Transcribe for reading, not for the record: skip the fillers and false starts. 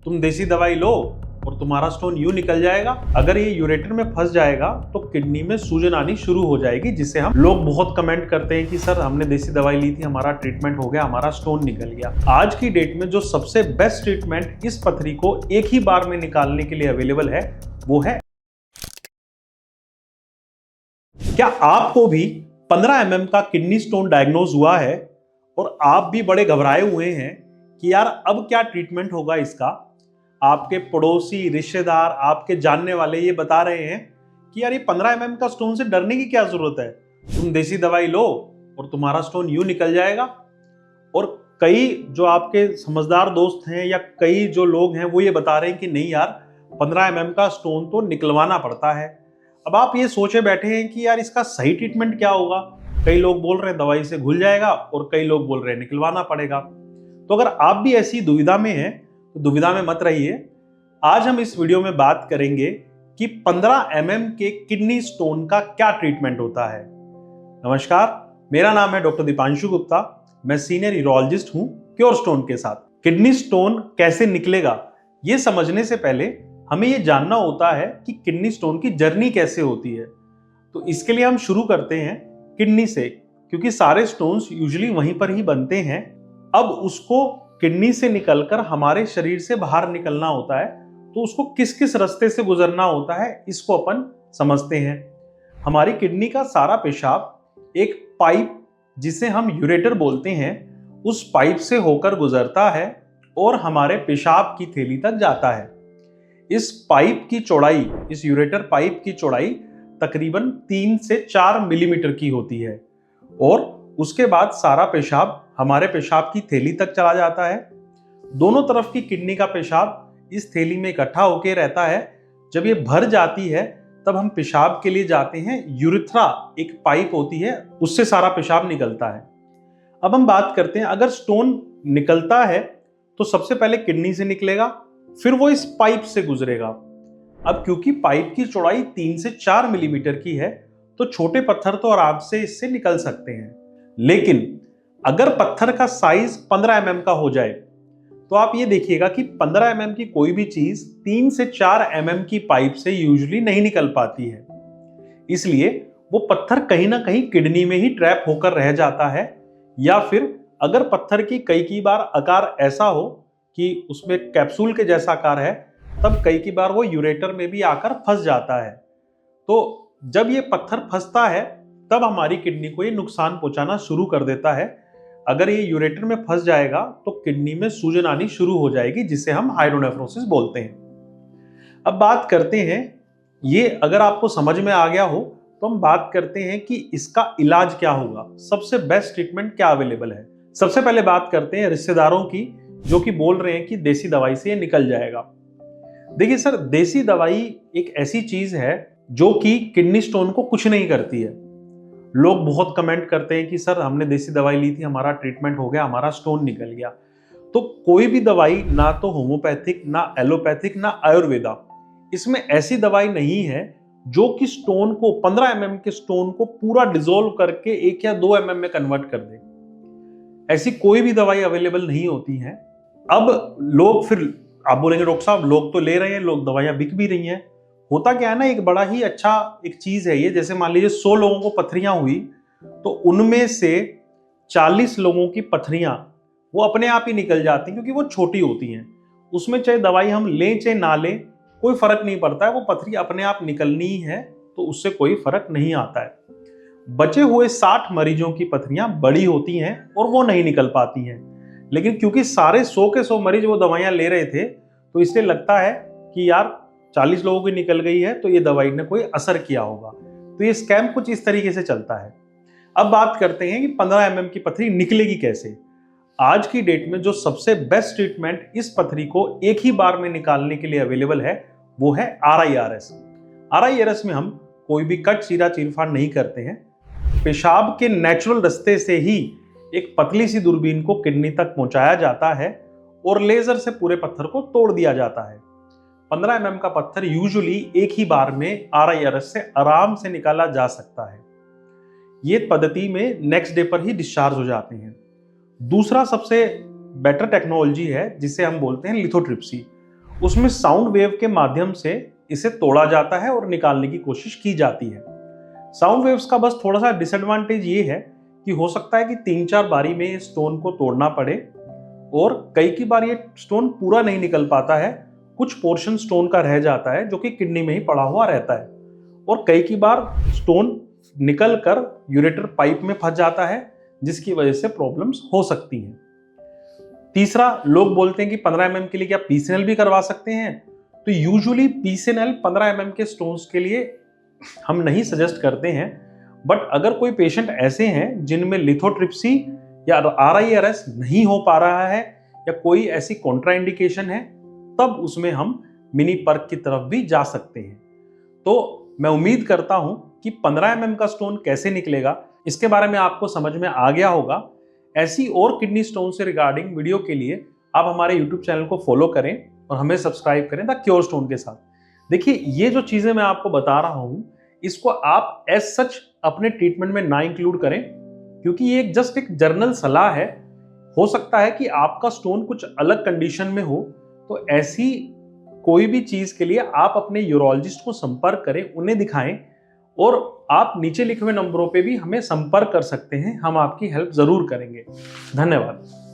तुम देसी दवाई लो और तुम्हारा स्टोन यूं निकल जाएगा। अगर ये यूरेटर में फंस जाएगा तो किडनी में सूजन आनी शुरू हो जाएगी, जिससे हम लोग बहुत कमेंट करते हैं कि सर हमने देसी दवाई ली थी, हमारा ट्रीटमेंट हो गया, हमारा स्टोन निकल गया। आज की डेट में जो सबसे बेस्ट ट्रीटमेंट इस पथरी को एक ही बार में निकालने के लिए अवेलेबल है वो है। क्या आपको भी 15 mm का किडनी स्टोन डायग्नोज हुआ है और आप भी बड़े घबराए हुए हैं कि यार अब क्या ट्रीटमेंट होगा इसका? आपके पड़ोसी, रिश्तेदार, आपके जानने वाले ये बता रहे हैं कि यार ये 15 mm का स्टोन से डरने की क्या जरूरत है, तुम देसी दवाई लो और तुम्हारा स्टोन यूं निकल जाएगा। और कई जो आपके समझदार दोस्त हैं या कई जो लोग हैं वो ये बता रहे हैं कि नहीं यार 15 mm का स्टोन तो निकलवाना पड़ता है। अब आप ये सोचे बैठे हैं कि यार इसका सही ट्रीटमेंट क्या होगा। कई लोग बोल रहे हैं दवाई से घुल जाएगा और कई लोग बोल रहे हैं निकलवाना पड़ेगा। तो अगर आप भी ऐसी दुविधा में हैं तो दुविधा में मत रहिए। आज हम इस वीडियो में बात करेंगे कि 15 mm के किडनी स्टोन का क्या ट्रीटमेंट होता है। नमस्कार, मेरा नाम है डॉक्टर दीपांशु गुप्ता। मैं सीनियर यूरोलॉजिस्ट हूं क्योर स्टोन के साथ। किडनी स्टोन कैसे निकलेगा ये समझने से पहले हमें ये जानना होता है कि किडनी स्टोन की जर्नी कैसे होती है। तो इसके लिए हम शुरू करते हैं किडनी से, क्योंकि सारे स्टोन्स यूजुअली वहीं पर ही बनते हैं। अब उसको किडनी से निकलकर हमारे शरीर से बाहर निकलना होता है, तो उसको किस किस रास्ते से गुजरना होता है इसको अपन समझते हैं। हमारी किडनी का सारा पेशाब एक पाइप, जिसे हम यूरेटर बोलते हैं, उस पाइप से होकर गुजरता है और हमारे पेशाब की थैली तक जाता है। इस पाइप की चौड़ाई, इस यूरेटर पाइप की चौड़ाई तकरीबन 3 से 4 मिलीमीटर की होती है और उसके बाद सारा पेशाब हमारे पेशाब की थैली तक चला जाता है। दोनों तरफ की किडनी का पेशाब इस थैली में इकट्ठा होकर रहता है। जब ये भर जाती है तब हम पेशाब के लिए जाते हैं। यूरिथ्रा एक पाइप होती है, उससे सारा पेशाब निकलता है। अब हम बात करते हैं, अगर स्टोन निकलता है तो सबसे पहले किडनी से निकलेगा, फिर वो इस पाइप से गुजरेगा। अब क्योंकि पाइप की चौड़ाई 3 से 4 मिलीमीटर की है तो छोटे पत्थर तो आराम से इससे निकल सकते हैं। लेकिन अगर पत्थर का साइज 15 mm का हो जाए तो आप ये देखिएगा कि 15 mm की कोई भी चीज 3 से 4 mm की पाइप से यूजुअली नहीं निकल पाती है। इसलिए वो पत्थर कहीं ना कहीं किडनी में ही ट्रैप होकर रह जाता है, या फिर अगर पत्थर की बार आकार ऐसा हो कि उसमें कैप्सूल के जैसा आकार है, तब कई बार वो यूरेटर में भी आकर फंस जाता है। तो जब ये पत्थर फंसता है तब हमारी किडनी को ये नुकसान पहुंचाना शुरू कर देता है। अगर ये यूरेटर में फंस जाएगा तो किडनी में सूजन आनी शुरू हो जाएगी, जिसे हम हाइड्रोनेफ्रोसिस बोलते हैं। अब बात करते हैं, ये अगर आपको समझ में आ गया हो तो हम बात करते हैं कि इसका इलाज क्या होगा, सबसे बेस्ट ट्रीटमेंट क्या अवेलेबल है। सबसे पहले बात करते हैं रिश्तेदारों की, जो कि बोल रहे हैं कि देसी दवाई से ये निकल जाएगा। देखिए सर, देसी दवाई एक ऐसी चीज है जो कि किडनी स्टोन को कुछ नहीं करती है। लोग बहुत कमेंट करते हैं कि सर हमने देसी दवाई ली थी, हमारा ट्रीटमेंट हो गया, हमारा स्टोन निकल गया। तो कोई भी दवाई, ना तो होम्योपैथिक, ना एलोपैथिक, ना आयुर्वेदा, इसमें ऐसी दवाई नहीं है जो कि स्टोन को, 15 mm के स्टोन को पूरा डिसॉल्व करके 1 या 2 mm में कन्वर्ट कर दे। ऐसी कोई भी दवाई अवेलेबल नहीं होती है। अब लोग, फिर आप बोलेंगे डॉक्टर साहब लोग तो ले रहे हैं, लोग दवाइयां बिक भी रही हैं। होता क्या है ना, एक बड़ा ही अच्छा एक चीज है ये। जैसे मान लीजिए 100 लोगों को पथरियां हुई तो उनमें से 40 लोगों की पथरियां वो अपने आप ही निकल जाती हैं, क्योंकि वो छोटी होती हैं। उसमें चाहे दवाई हम लें चाहे ना लें कोई फर्क नहीं पड़ता है, वो पथरी अपने आप निकलनी ही है, तो उससे कोई फर्क नहीं आता है। बचे हुए 60 मरीजों की पथरियां बड़ी होती हैं और वो नहीं निकल पाती हैं। लेकिन क्योंकि सारे 100 के 100 मरीज वो दवाइयां ले रहे थे, तो इसलिए लगता है कि यार 40 लोगों की निकल गई है तो ये दवाई ने कोई असर किया होगा। तो ये स्कैम कुछ इस तरीके से चलता है। अब बात करते हैं कि 15 mm की पथरी निकलेगी कैसे। आज की डेट में जो सबसे बेस्ट ट्रीटमेंट इस पथरी को एक ही बार में निकालने के लिए अवेलेबल है वो है RIRS। RIRS में हम कोई भी कट, चीरा, चीरफाड़ नहीं करते हैं। पेशाब के नेचुरल रास्ते से ही एक पतली सी दूरबीन को किडनी तक पहुंचाया जाता है और लेजर से पूरे पत्थर को तोड़ दिया जाता है। 15 mm का पत्थर यूजुअली एक ही बार में RIRS से आराम से निकाला जा सकता है। ये पद्धति में नेक्स्ट डे पर ही डिस्चार्ज हो जाते हैं। दूसरा सबसे बेटर टेक्नोलॉजी है जिसे हम बोलते हैं लिथोट्रिप्सी। उसमें साउंड वेव के माध्यम से इसे तोड़ा जाता है और निकालने की कोशिश की जाती है। साउंड वेव्स का बस थोड़ा सा डिसएडवांटेज ये है कि हो सकता है कि 3-4 बारी में स्टोन को तोड़ना पड़े और कई की बार ये स्टोन पूरा नहीं निकल पाता है, कुछ पोर्शन स्टोन का रह जाता है जो कि किडनी में ही पड़ा हुआ रहता है, और कई की बार स्टोन निकल कर यूरेटर पाइप में फंस जाता है जिसकी वजह से प्रॉब्लम्स हो सकती हैं। तीसरा, लोग बोलते हैं कि 15 mm के लिए क्या पीसीएनएल भी करवा सकते हैं? तो यूजुअली पीसीएनएल 15 mm के स्टोन्स के लिए हम नहीं सजेस्ट करते हैं, बट अगर कोई पेशेंट ऐसे हैं जिनमें लिथोट्रिप्सी या RIRS नहीं हो पा रहा है या कोई ऐसी कॉन्ट्राइंडिकेशन है, तब उसमें हम मिनी पर्क की तरफ भी जा सकते हैं। तो मैं उम्मीद करता हूं कि 15 mm का स्टोन कैसे निकलेगा इसके बारे में आपको समझ में आ गया होगा। ऐसी और किडनी स्टोन से रिगार्डिंग वीडियो के लिए आप हमारे YouTube चैनल को फॉलो करें और हमें सब्सक्राइब करें द क्योर स्टोन के साथ। देखिए, ये जो चीजें मैं आपको बता रहा हूं इसको आप एज सच अपने ट्रीटमेंट में ना इंक्लूड करें, क्योंकि ये जस्ट एक जर्नल सलाह है। हो सकता है कि आपका स्टोन कुछ अलग कंडीशन में हो, तो ऐसी कोई भी चीज के लिए आप अपने यूरोलॉजिस्ट को संपर्क करें, उन्हें दिखाएं, और आप नीचे लिखे हुए नंबरों पे भी हमें संपर्क कर सकते हैं, हम आपकी हेल्प जरूर करेंगे। धन्यवाद।